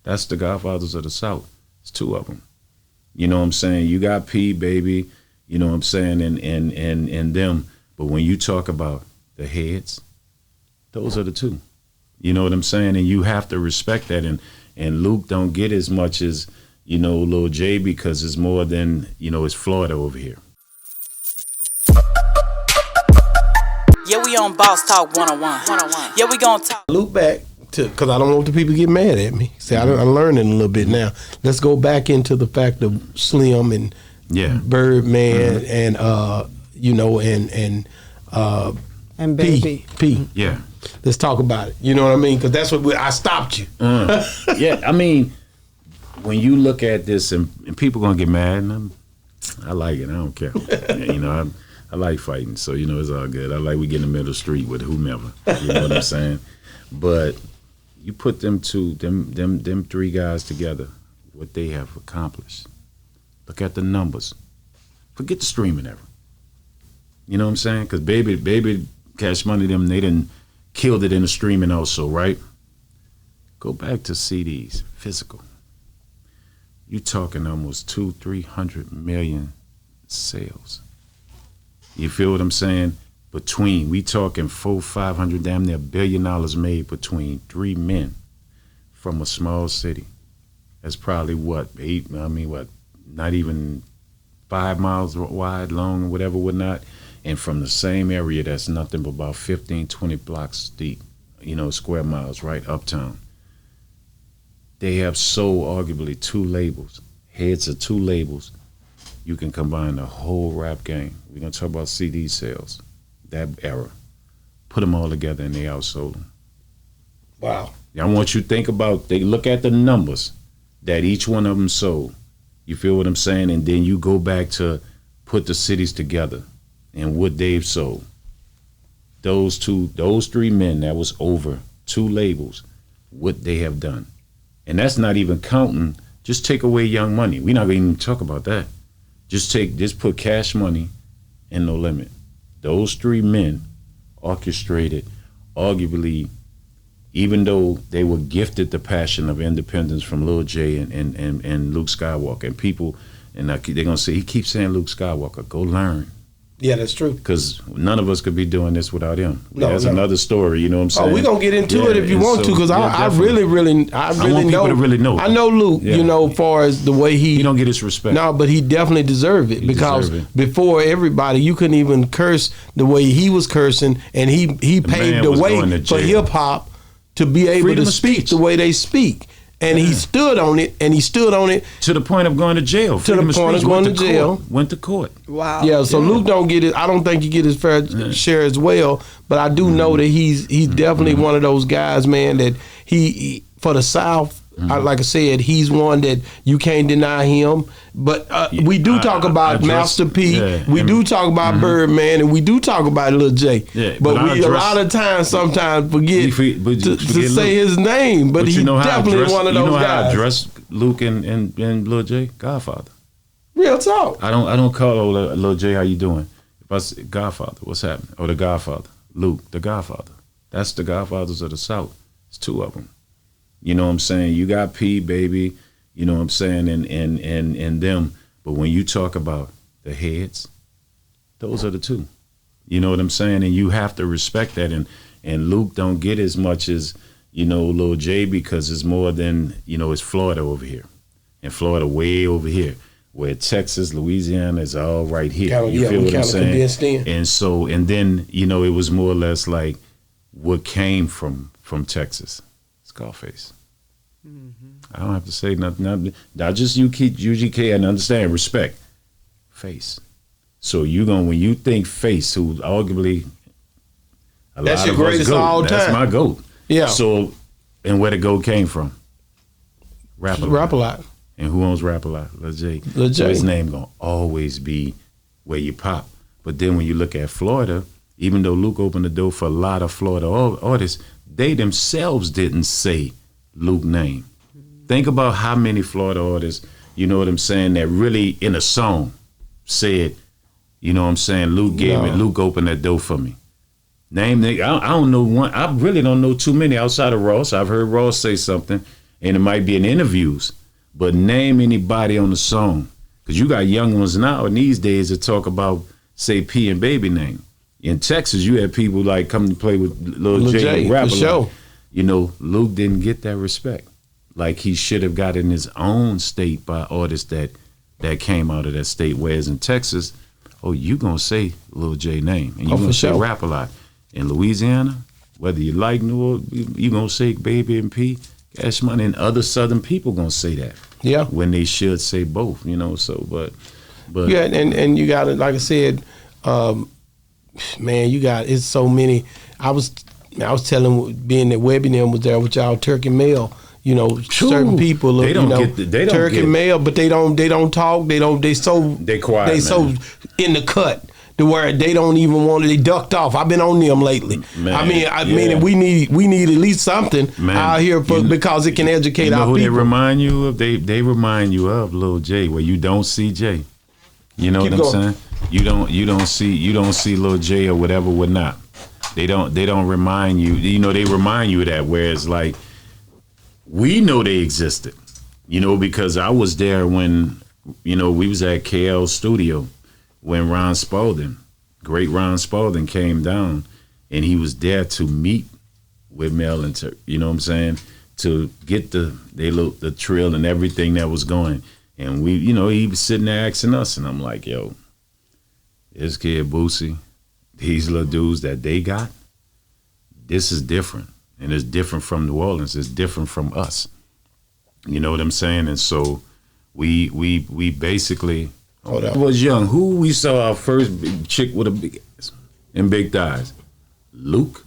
That's the Godfathers of the South. It's two of them. You know what I'm saying? You got P, baby, you know what I'm saying, and them. But when you talk about the heads, those are the two. You know what I'm saying? And you have to respect that. And Luke don't get as much as, you know, Lil J, because it's more than, you know, it's Florida over here. Yeah, we on Boss Talk 101. Yeah, we gonna talk. Loop back to, because I don't want the people to get mad at me. See, I'm learning a little bit now. Let's go back into the fact of Slim and Birdman and you know, and Baby. P. Yeah. Let's talk about it. You know what I mean? Because that's what I stopped you. Yeah, I mean, when you look at this, and people gonna get mad, and I like it. I don't care. You know, I like fighting, so you know it's all good. I like we get in the middle of the street with whomever. You know what I'm saying? But you put them three guys together, what they have accomplished. Look at the numbers. Forget the streaming era. You know what I'm saying? Because Baby, Cash Money, them, they done killed it in the streaming also, right? Go back to CDs, physical. You talking almost 200-300 million sales. You feel what I'm saying? We talking $400-500, damn near $1 billion made between three men from a small city. That's probably not even 5 miles wide, long, whatever, whatnot. And from the same area that's nothing but about 15-20 blocks deep, you know, square miles, right, uptown. They have sold arguably two labels, heads of two labels. You can combine the whole rap game. We're going to talk about CD sales, that era. Put them all together and they outsold them. Wow. I want you to think about, they look at the numbers that each one of them sold. You feel what I'm saying? And then you go back to put the cities together and what they've sold. Those three men, that was over two labels, what they have done. And that's not even counting, just take away Young Money. We're not going to even talk about that. Just put Cash Money and No Limit. Those three men orchestrated, arguably, even though they were gifted the passion of independence from Lil J and Luke Skywalker. And people, and they're going to say, he keeps saying Luke Skywalker, go learn. Yeah, that's true. Because none of us could be doing this without him. That's another story, you know what I'm saying? Oh, we're going to get into it if you want to, because I really want people to really know it. I know Luke, you know, as far as the way he don't get his respect. No, but he definitely deserved it, because before everybody, you couldn't even curse the way he was cursing, and he paved the way for hip-hop to be able to speak the way they speak. And he stood on it, to the point of going to jail. To the point of going to jail. Went to court. Wow. Yeah, so Luke don't get it. I don't think he get his fair share as well, but I do know that he's definitely one of those guys, man, that he for the South, like I said, he's one that you can't deny him. But we do talk about Master P, we do talk about Birdman, and we do talk about Lil J. Yeah, but we a lot of times sometimes forget to say his name. But he's definitely one of those guys. You know how I address Luke and Lil J? Godfather. Real talk. I don't call Lil J, how you doing? If I say Godfather, what's happening? Or the Godfather, Luke, the Godfather. That's the Godfathers of the South. It's two of them. You know what I'm saying? You got P, baby, you know what I'm saying, and them. But when you talk about the heads, those are the two. You know what I'm saying? And you have to respect that. And Luke don't get as much as, you know, Lil J, because it's more than, you know, it's Florida over here. And Florida way over here. Where Texas, Louisiana is all right here. You feel what I'm saying? And then, you know, it was more or less like what came from Texas. Scarface. I don't have to say nothing. I just UGK and understand respect. Face. So when you think Face, who arguably that's your greatest of all time. That's my GOAT. Yeah. So, and where the GOAT came from? Rap-A-Lot. And who owns Rap-A-Lot? Lil J. So his name gonna always be where you pop. But then when you look at Florida, even though Luke opened the door for a lot of Florida artists, they themselves didn't say Luke's name. Think about how many Florida artists, you know what I'm saying, that really in a song said, you know what I'm saying, Luke opened that door for me. I don't know one. I really don't know too many outside of Ross. I've heard Ross say something, and it might be in interviews, but name anybody on the song. Because you got young ones now in these days that talk about, say, P and Baby name. In Texas, you had people like come to play with Lil J, rapper. For sure. You know, Luke didn't get that respect like he should have got in his own state by artists that came out of that state. Whereas in Texas, you gonna say Lil J name and you gonna say rap a lot. In Louisiana, whether you like New Orleans, you gonna say Baby and P, Cash Money, and other Southern people gonna say that. Yeah. When they should say both, you know. So, but yeah, and you got it. Like I said, man, it's so many. I was telling, being that Webby and them was there with y'all, Turkey Mail. You know, certain people, they don't get they don't Turkey Mail, but they don't talk. They quiet. They so in the cut to where they don't even want to. They ducked off. I've been on them lately. Man, I mean, we need at least something out here because it can educate our people. They remind you of? They remind you of Lil J, where you don't see J. You know what I'm saying? You don't see Lil J or whatever, whatnot. They don't remind you. You know, they remind you of that. Whereas like, we know they existed, you know, because I was there when, you know, we was at KL Studio when great Ron Spalding came down, and he was there to meet with Mel and you know what I'm saying, to get the trill and everything that was going. And we, you know, he was sitting there asking us, and I'm like, yo, this kid Boosie, these little dudes that they got, this is different. And it's different from New Orleans. It's different from us. You know what I'm saying? And so we basically, I was young. Who we saw our first big chick with a big ass and big thighs? Luke.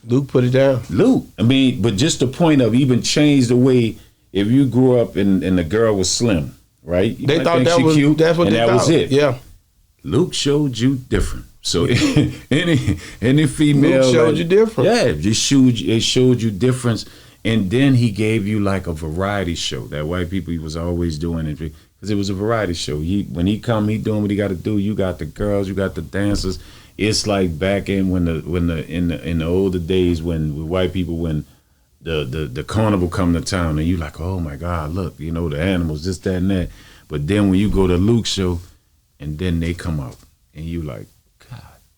Luke put it down. Luke. I mean, but just the point of even changed the way, if you grew up and the girl was slim, right? They thought that was cute, that's what they thought. And that was it. Yeah. Luke showed you different. So any female, Luke showed you different. Yeah, it showed you difference, and then he gave you like a variety show that white people he was always doing it because it was a variety show. When he doing what he got to do. You got the girls, you got the dancers. It's like back in in the older days when white people when the carnival come to town and you like, oh my God, look, you know, the animals, this, that, and that. But then when you go to Luke's show, and then they come out and you like.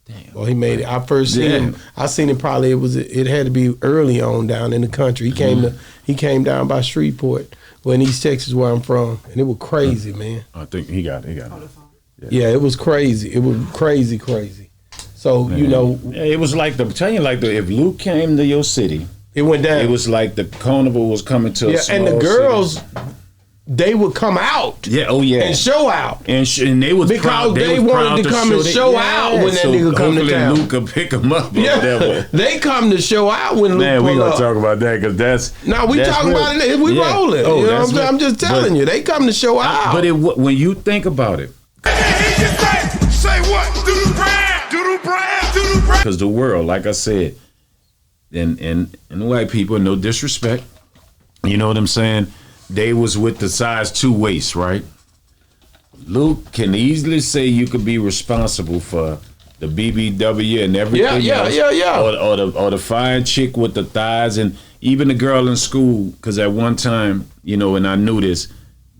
Damn. Well, he made it. I first seen him. I seen him probably. It had to be early on down in the country. He came down by Shreveport, in East Texas, where I'm from, and it was crazy, man. I think he got it. Yeah, it was crazy. It was crazy. So man. You know, it was like if Luke came to your city, it went down. It was like the carnival was coming to a small and the girls. City. They would come out, and show out, and they was because proud, they wanted to come and show out when that nigga come to town. Luke could pick them up. They come to show out when Luke pull up. Man, we gonna talk about that because that's we talking about it. We rolling. You know what I'm saying? I'm just telling you, they come to show out. But when you think about it, say what? Do the brand. Because the world, like I said, and the white people, no disrespect, you know what I'm saying. They was with the size 2 waist, right? Luke can easily say you could be responsible for the BBW and everything else. Or the fine chick with the thighs, and even the girl in school, because at one time, you know, and I knew this,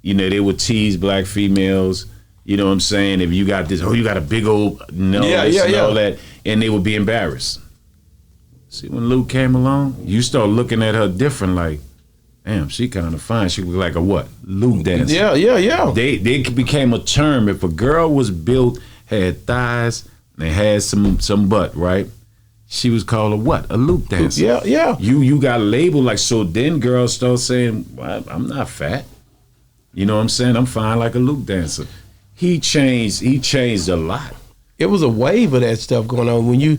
you know, they would tease black females, you know what I'm saying? If you got this, you got a big old nose and all that, and they would be embarrassed. See, when Luke came along, you start looking at her different, like, damn, she kind of fine. She looked like a what? Luke dancer. Yeah. They became a term. If a girl was built, had thighs, and had some butt, right? She was called a what? A Luke dancer. Yeah. You got labeled like, so then girls start saying, well, I'm not fat. You know what I'm saying? I'm fine like a Luke dancer. He changed a lot. It was a wave of that stuff going on when you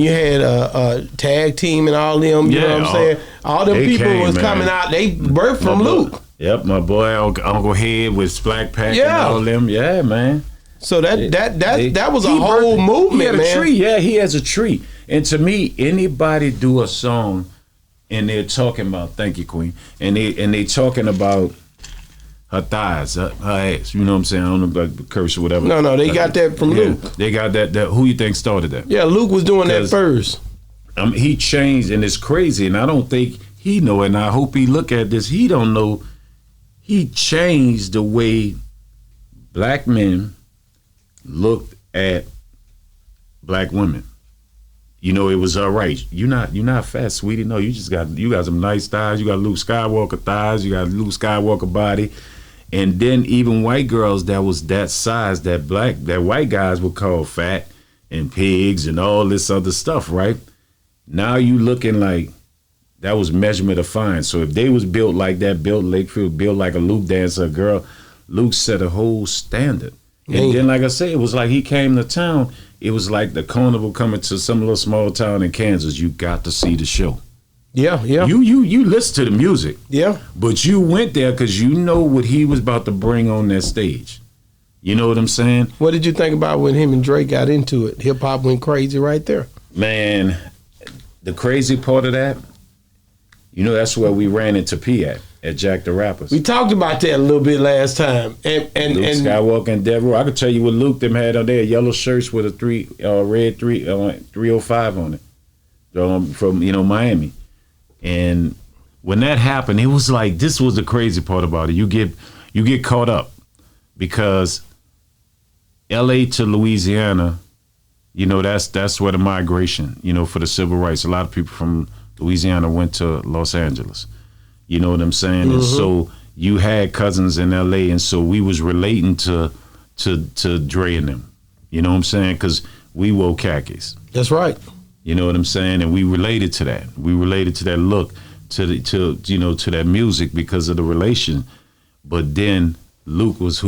had a tag team and all them. You know what I'm saying? All them people was coming out. They birthed from Luke. Yep, my boy Uncle Head with Splack Pack and all them. Yeah, man. So that was a whole movement, he had man. A tree. Yeah, he has a tree. And to me, anybody do a song and they're talking about, thank you, Queen, and they talking about her thighs, her ass. You know what I'm saying? I don't know about the curse or whatever. No, they got that from Luke. They got that. Who you think started that? Yeah, Luke was doing that first. He changed, and it's crazy. And I don't think he know, and I hope he look at this. He don't know. He changed the way black men looked at black women. You know, it was all right. You're not fat, sweetie. No, you got some nice thighs. You got Luke Skywalker thighs. You got Luke Skywalker body. And then even white girls that was that size, that white guys would call fat and pigs and all this other stuff, right? Now you looking like that was measurement of fine. So if they was built like that, built Lakefield, built like a Luke dancer, girl, Luke set a whole standard. And then, like I said, it was like he came to town. It was like the carnival coming to some little small town in Kansas. You got to see the show. Yeah. You listen to the music. Yeah. But you went there because you know what he was about to bring on that stage. You know what I'm saying? What did you think about when him and Drake got into it? Hip hop went crazy right there. Man, the crazy part of that, you know, that's where we ran into P at Jack the Rapper's. We talked about that a little bit last time. And Luke Skywalker and Devereaux. I could tell you what Luke them had on there, yellow shirts with a red 305 on it from Miami. And when that happened, it was like, this was the crazy part about it. You get caught up because LA to Louisiana, you know, that's where the migration, you know, for the civil rights. A lot of people from Louisiana went to Los Angeles. You know what I'm saying? Mm-hmm. And so you had cousins in LA, and so we was relating to Dre and them. You know what I'm saying? Because we wore khakis. That's right. You know what I'm saying? And we related to that. We related to that look, to that music because of the relation. But then Luke was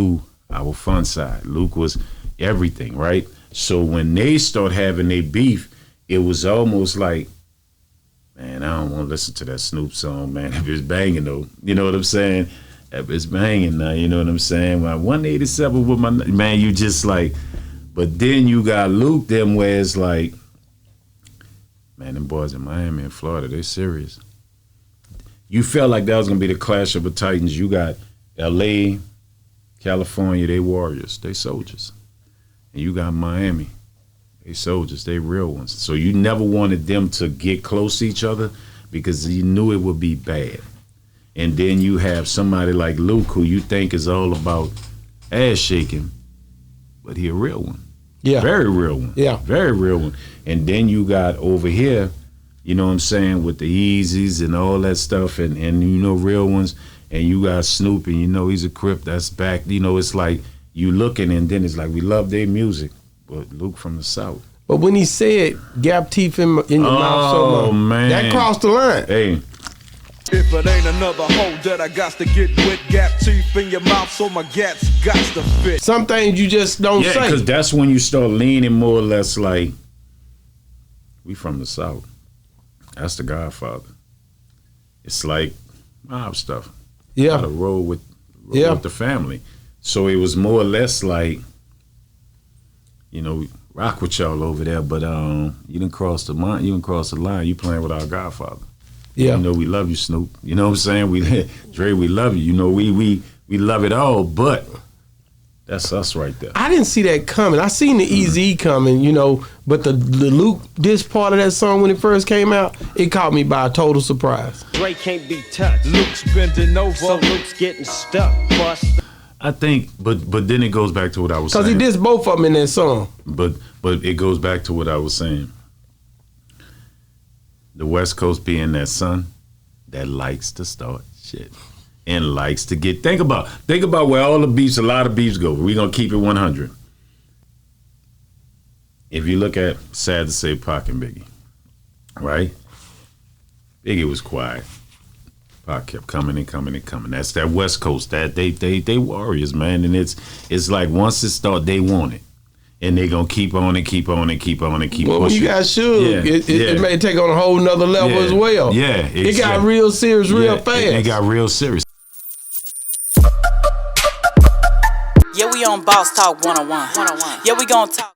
our fun side. Luke was everything, right? So when they start having their beef, it was almost like, man, I don't want to listen to that Snoop song, man. If it's banging, though, you know what I'm saying? If it's banging now, you know what I'm saying? When I 187 with my, man, you just like, but then you got Luke them where it's like, man, them boys in Miami and Florida, they serious. You felt like that was going to be the clash of the Titans. You got L.A., California, they warriors, they soldiers. And you got Miami. They soldiers, they real ones. So you never wanted them to get close to each other because you knew it would be bad. And then you have somebody like Luke who you think is all about ass shaking, but he a real one. Yeah. Very real one. Yeah. Very real one. And then you got over here, you know what I'm saying, with the Yeezys and all that stuff and you know, real ones. And you got Snoop and you know he's a Crip that's back. You know, it's like you looking and then it's like we love their music. But Luke from the South. But when he said gap teeth in your mouth so much, man, that crossed the line. Hey. If it ain't another hoe that I got to get with, gap teeth in your mouth so my gaps got to fit. Some things you just don't say. Yeah, because that's when you start leaning more or less like, we from the South. That's the Godfather. It's like mob stuff. Yeah. Gotta roll with the family. So it was more or less like, you know, rock with y'all over there, but you didn't cross the line. You didn't cross the line. You playing with our Godfather. Yeah. You know, we love you, Snoop. You know what I'm saying? Dre, we love you. You know, we love it all, but that's us right there. I didn't see that coming. I seen the Eazy coming, you know, but the Luke, this part of that song when it first came out, it caught me by a total surprise. Dre can't be touched. Luke's bending over. So Luke's getting stuck. Bust. I think, but then it goes back to what I was saying. Because he dissed both of them in that song. But it goes back to what I was saying. The West Coast being that son that likes to start shit and likes to get. Think about where all the beefs, a lot of beefs go. We're gonna keep it 100. If you look at, sad to say, Pac and Biggie, right? Biggie was quiet. Pac kept coming and coming and coming. That's that West Coast. That they warriors, man. And it's like once it start, they want it. And they gonna keep on and keep on and keep on and keep well, pushing. You guys should. It may take on a whole nother level as well. Yeah, it got real serious real fast. It got real serious. Yeah, we on Boss Talk 101. Yeah, we gonna talk.